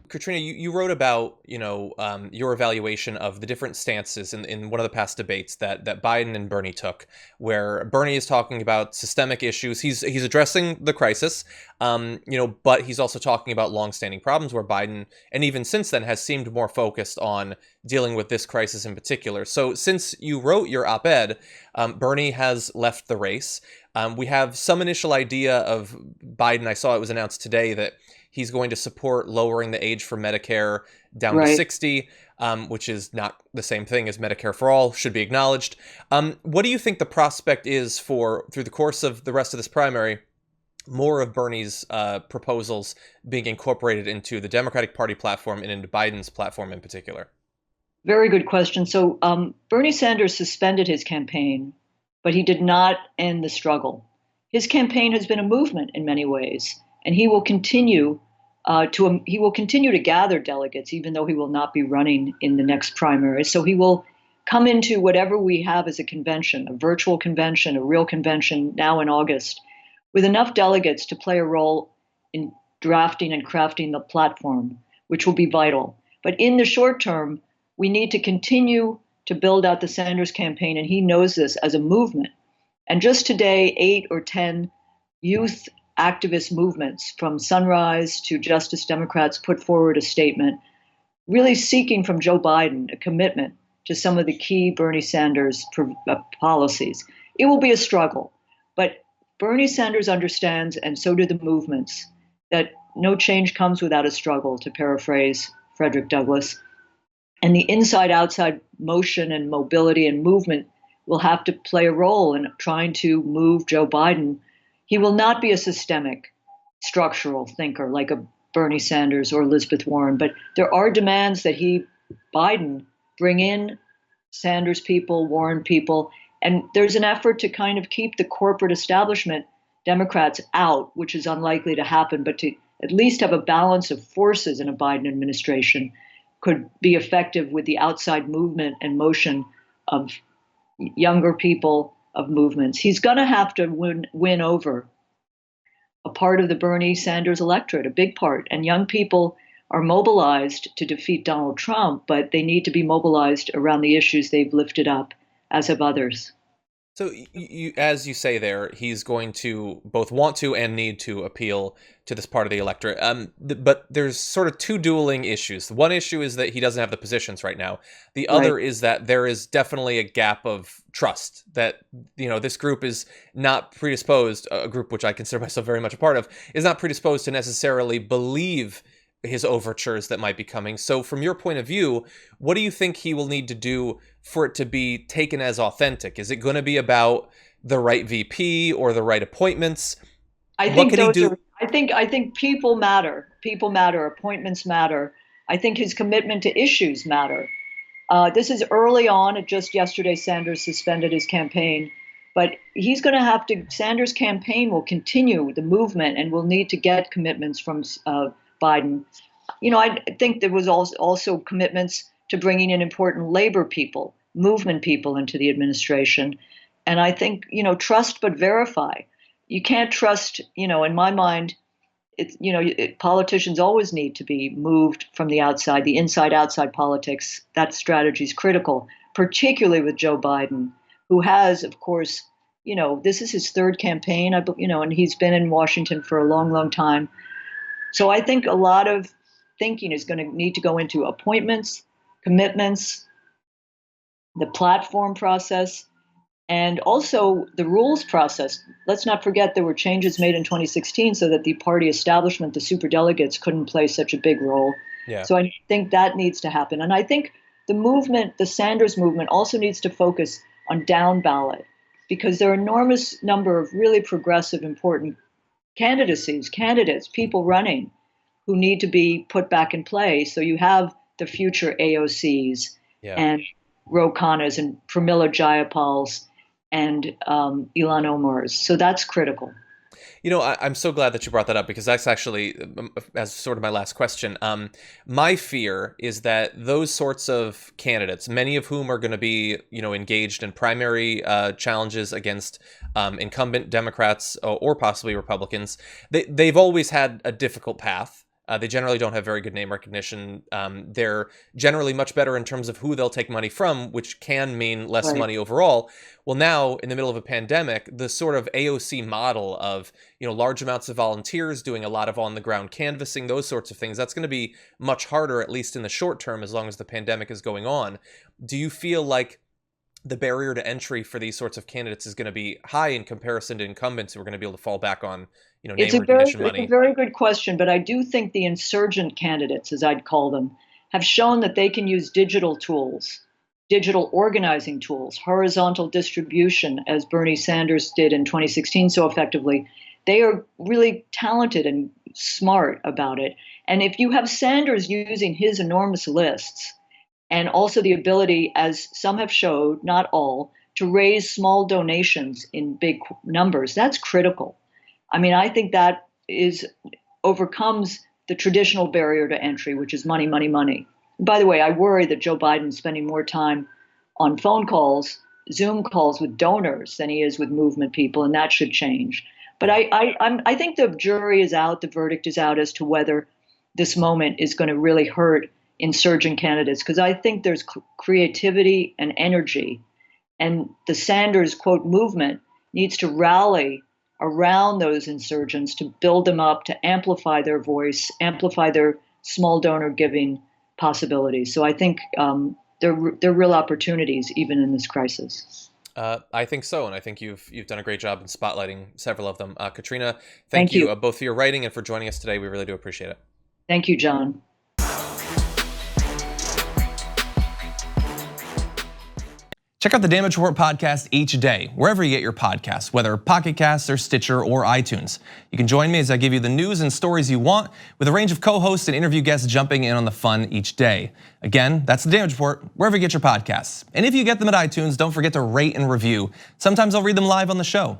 Katrina, you wrote about, your evaluation of the different stances in one of the past debates that Biden and Bernie took, where Bernie is talking about systemic issues. He's addressing the crisis, but he's also talking about longstanding problems where Biden, and even since then, has seemed more focused on dealing with this crisis in particular. So since you wrote your op-ed, Bernie has left the race. We have some initial idea of Biden. I saw it was announced today that he's going to support lowering the age for Medicare down to Right. 60, which is not the same thing as Medicare for all, should be acknowledged. What do you think the prospect is for, through the course of the rest of this primary, more of Bernie's proposals being incorporated into the Democratic Party platform and into Biden's platform in particular? Very good question. So Bernie Sanders suspended his campaign, but he did not end the struggle. His campaign has been a movement in many ways, and he will continue to gather delegates, even though he will not be running in the next primary. So he will come into whatever we have as a convention, a virtual convention, a real convention now in August, with enough delegates to play a role in drafting and crafting the platform, which will be vital. But in the short term, we need to continue to build out the Sanders campaign, and he knows this as a movement. And just today, 8 or 10 youth activist movements from Sunrise to Justice Democrats put forward a statement really seeking from Joe Biden a commitment to some of the key Bernie Sanders policies. It will be a struggle, but Bernie Sanders understands, and so do the movements, that no change comes without a struggle, to paraphrase Frederick Douglass. And the inside outside motion and mobility and movement will have to play a role in trying to move Joe Biden. He will not be a systemic structural thinker like a Bernie Sanders or Elizabeth Warren, but there are demands that Biden, bring in Sanders people, Warren people, and there's an effort to kind of keep the corporate establishment Democrats out, which is unlikely to happen, but to at least have a balance of forces in a Biden administration could be effective with the outside movement and motion of younger people, of movements. He's going to have to win over a part of the Bernie Sanders electorate, a big part. And young people are mobilized to defeat Donald Trump, but they need to be mobilized around the issues they've lifted up, as have others. So, as you say there, he's going to both want to and need to appeal to this part of the electorate. But there's sort of two dueling issues. One issue is that he doesn't have the positions right now. The Right. other is that there is definitely a gap of trust that, this group is not predisposed, a group which I consider myself very much a part of, is not predisposed to necessarily believe his overtures that might be coming. So from your point of view, what do you think he will need to do for it to be taken as authentic? Is it going to be about the right VP or the right appointments? I What think can he those do? are. I think people matter. People matter. Appointments matter. I think his commitment to issues matter. This is early on. Just yesterday, Sanders suspended his campaign, but he's going to have to. Sanders' campaign will continue the movement, and will need to get commitments from Biden. I think there was also commitments to bringing in important labor people, movement people into the administration, and I think trust but verify. You can't trust. In my mind, politicians always need to be moved from the outside, the inside-outside politics. That strategy is critical, particularly with Joe Biden, who has, of course, this is his third campaign, and he's been in Washington for a long, long time. So I think a lot of thinking is going to need to go into appointments, commitments, the platform process, and also the rules process. Let's not forget there were changes made in 2016 so that the party establishment, the superdelegates, couldn't play such a big role. Yeah. So I think that needs to happen. And I think the movement, the Sanders movement, also needs to focus on down ballot, because there are enormous number of really progressive, important candidates, people running who need to be put back in play. So you have the future AOCs Yeah. and Ro Khanna's and Pramila Jayapal's and Ilan Omar's. So that's critical. I'm so glad that you brought that up, because that's actually, as sort of my last question. My fear is that those sorts of candidates, many of whom are going to be, engaged in primary challenges against incumbent Democrats or possibly Republicans, they've always had a difficult path. They generally don't have very good name recognition. They're generally much better in terms of who they'll take money from, which can mean less money overall. Well, now in the middle of a pandemic, the sort of AOC model of, large amounts of volunteers doing a lot of on the ground canvassing, those sorts of things, that's going to be much harder, at least in the short term, as long as the pandemic is going on. Do you feel like the barrier to entry for these sorts of candidates is going to be high in comparison to incumbents who are going to be able to fall back on, name recognition money? It's a very good question, but I do think the insurgent candidates, as I'd call them, have shown that they can use digital tools, digital organizing tools, horizontal distribution, as Bernie Sanders did in 2016 so effectively. They are really talented and smart about it. And if you have Sanders using his enormous lists, and also the ability, as some have showed, not all, to raise small donations in big numbers, that's critical. I mean, I think that overcomes the traditional barrier to entry, which is money, money, money. And by the way, I worry that Joe Biden's spending more time on phone calls, Zoom calls with donors than he is with movement people, and that should change. But I think the jury is out, the verdict is out as to whether this moment is going to really hurt insurgent candidates, because I think there's creativity and energy, and the Sanders, quote, movement needs to rally around those insurgents to build them up, to amplify their voice, amplify their small donor giving possibilities. So I think there are real opportunities even in this crisis. I think so, and I think you've done a great job in spotlighting several of them. Katrina, thank you both for your writing and for joining us today. We really do appreciate it. Thank you, John. Check out the Damage Report podcast each day, wherever you get your podcasts, whether Pocket Casts or Stitcher or iTunes. You can join me as I give you the news and stories you want, with a range of co-hosts and interview guests jumping in on the fun each day. Again, that's the Damage Report, wherever you get your podcasts. And if you get them at iTunes, don't forget to rate and review. Sometimes I'll read them live on the show.